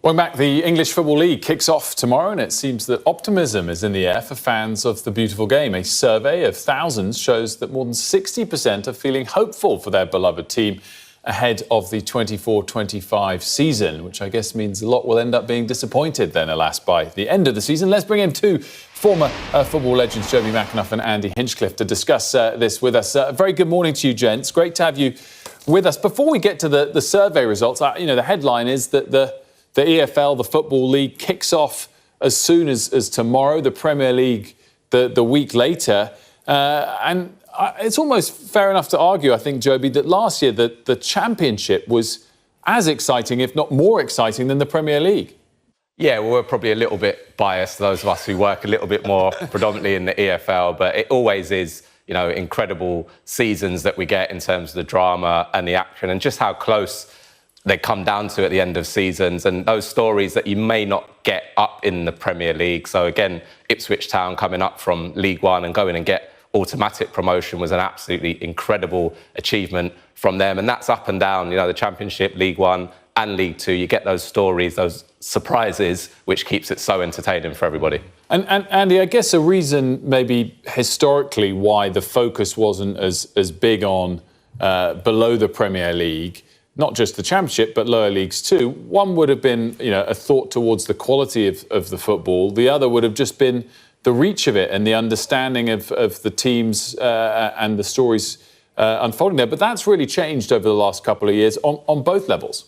Welcome back. The English Football League kicks off tomorrow, and it seems that optimism is in the air for fans of the beautiful game. A survey of thousands shows that more than 60% are feeling hopeful for their beloved team ahead of the 24-25 season, which I guess means a lot will end up being disappointed then, alas, by the end of the season. Let's bring in two former football legends, Joby McAnuff and Andy Hinchcliffe, to discuss this with us. Very good morning to you, gents. Great to have you with us. Before we get to the survey results, the headline is that the EFL, the Football League, kicks off as soon as tomorrow, the Premier League the week later. And it's almost fair enough to argue, I think, Joby, that last year the Championship was as exciting, if not more exciting, than the Premier League. Yeah, well, we're probably a little bit biased, those of us who work a little bit more predominantly in the EFL, but it always is, incredible seasons that we get in terms of the drama and the action and just how close they come down to at the end of seasons, and those stories that you may not get up in the Premier League. So again, Ipswich Town coming up from League One and going and get automatic promotion was an absolutely incredible achievement from them. And that's up and down, the Championship, League One and League Two. You get those stories, those surprises, which keeps it so entertaining for everybody. And Andy, I guess a reason maybe historically why the focus wasn't as big on below the Premier League, not just the Championship, but lower leagues too. One would have been, a thought towards the quality of the football. The other would have just been the reach of it and the understanding of the teams and the stories unfolding there. But that's really changed over the last couple of years on both levels.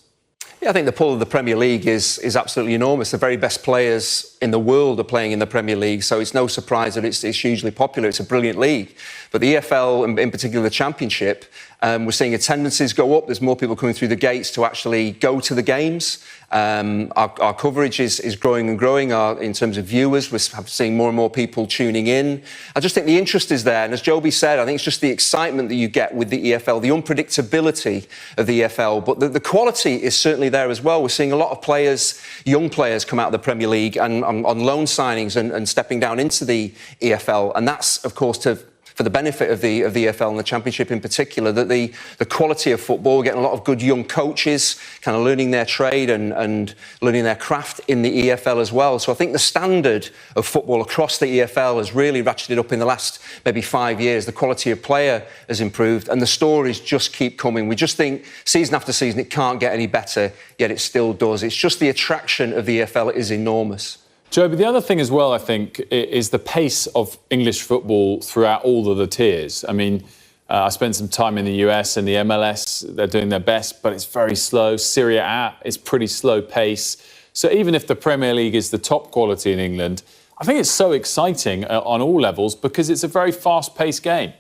Yeah, I think the pull of the Premier League is absolutely enormous. The very best players in the world are playing in the Premier League, so it's no surprise that it's hugely popular. It's a brilliant league. But the EFL, and in particular the Championship, we're seeing attendances go up. There's more people coming through the gates to actually go to the games. Our coverage is growing and growing in terms of viewers. We're seeing more and more people tuning in. I just think the interest is there. And as Joby said, I think it's just the excitement that you get with the EFL, the unpredictability of the EFL. But the quality is certainly there as well. We're seeing a lot of players, young players, come out of the Premier League and on loan signings and stepping down into the EFL. And that's, of course, for the benefit of the EFL and the Championship in particular, that the quality of football, we're getting a lot of good young coaches kind of learning their trade and learning their craft in the EFL as well. So I think the standard of football across the EFL has really ratcheted up in the last maybe 5 years. The quality of player has improved and the stories just keep coming. We just think season after season it can't get any better, yet it still does. It's just the attraction of the EFL is enormous. Joe, but the other thing as well, I think, is the pace of English football throughout all of the tiers. I mean, I spent some time in the US and the MLS. They're doing their best, but it's very slow. Serie A is pretty slow pace. So even if the Premier League is the top quality in England, I think it's so exciting on all levels because it's a very fast-paced game.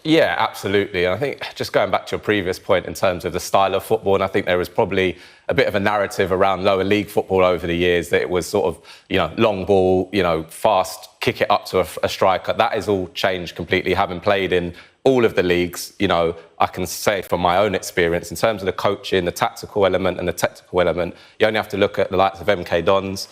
Yeah, absolutely. And I think just going back to your previous point in terms of the style of football, and I think there was probably a bit of a narrative around lower league football over the years that it was sort of, long ball, fast, kick it up to a striker. That has all changed completely. Having played in all of the leagues, I can say from my own experience, in terms of the coaching, the tactical element and the technical element, you only have to look at the likes of MK Dons,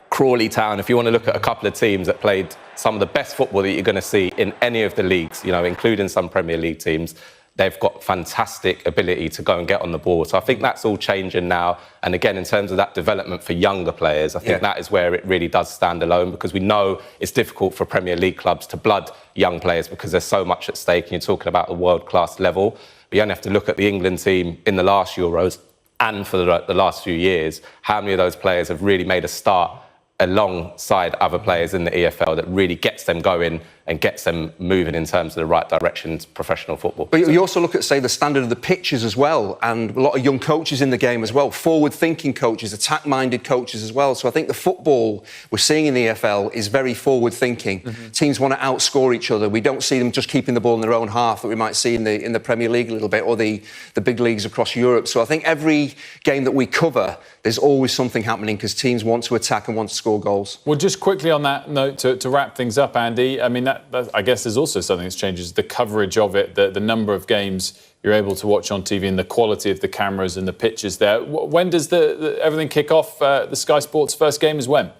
Crawley Town. If you want to look at a couple of teams that played some of the best football that you're going to see in any of the leagues, including some Premier League teams, they've got fantastic ability to go and get on the ball. So I think that's all changing now. And again, in terms of that development for younger players, I think that is where it really does stand alone, because we know it's difficult for Premier League clubs to blood young players because there's so much at stake. And you're talking about the world-class level. But you only have to look at the England team in the last Euros and for the last few years, how many of those players have really made a start alongside other players in the EFL that really gets them going and gets them moving in terms of the right direction to professional football. But you also look at, say, the standard of the pitches as well, and a lot of young coaches in the game as well, forward-thinking coaches, attack-minded coaches as well. So I think the football we're seeing in the EFL is very forward-thinking. Teams want to outscore each other. We don't see them just keeping the ball in their own half that we might see in the Premier League a little bit, or the big leagues across Europe. So I think every game that we cover, there's always something happening because teams want to attack and want to score goals. Well, just quickly on that note, to wrap things up, Andy, I mean, that I guess there's also something that's changes the coverage of it, the number of games you're able to watch on TV and the quality of the cameras and the pitches there. When does everything kick off? The Sky Sports first game is when?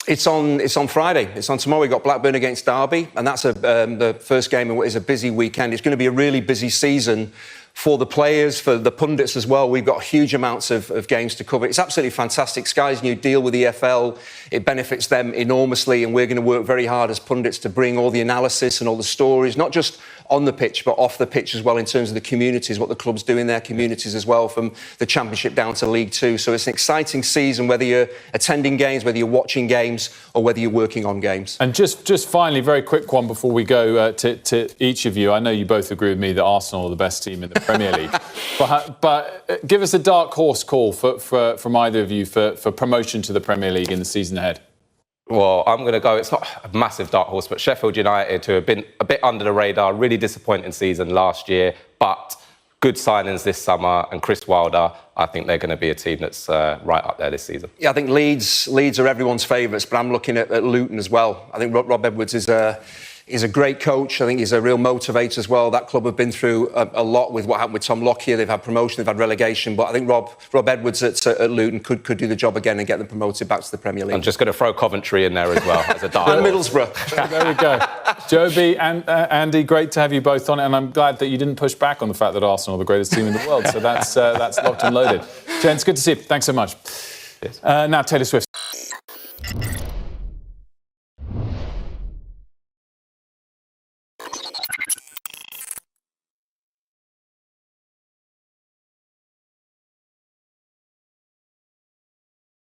It's on Friday. It's on tomorrow. We've got Blackburn against Derby, and that's the first game in what is a busy weekend. It's going to be a really busy season for the players, for the pundits as well. We've got huge amounts of games to cover. It's absolutely fantastic. Sky's new deal with the EFL, it benefits them enormously, and we're going to work very hard as pundits to bring all the analysis and all the stories, not just on the pitch but off the pitch as well, in terms of the communities, what the clubs do in their communities as well, from the Championship down to League Two. So it's an exciting season, whether you're attending games, whether you're watching games, or whether you're working on games. And just finally, very quick one before we go to each of you. I know you both agree with me that Arsenal are the best team in the Premier League, but give us a dark horse call from either of you for promotion to the Premier League in the season ahead. Well, I'm going to go, it's not a massive dark horse, but Sheffield United, who have been a bit under the radar, really disappointing season last year, but good signings this summer, and Chris Wilder, I think they're going to be a team that's right up there this season. Yeah, I think Leeds are everyone's favourites, but I'm looking at Luton as well. I think Rob Edwards is a great coach. I think he's a real motivator as well. That club have been through a lot with what happened with Tom Lockyer. They've had promotion, they've had relegation, but I think Rob Edwards at Luton could do the job again and get them promoted back to the Premier League. I'm just going to throw Coventry in there as well as a dark And horse. Middlesbrough. There we go. Joby and Andy, great to have you both on it, and I'm glad that you didn't push back on the fact that Arsenal are the greatest team in the world. So that's locked and loaded. Gents, good to see you. Thanks so much. Yes. Now Taylor Swift.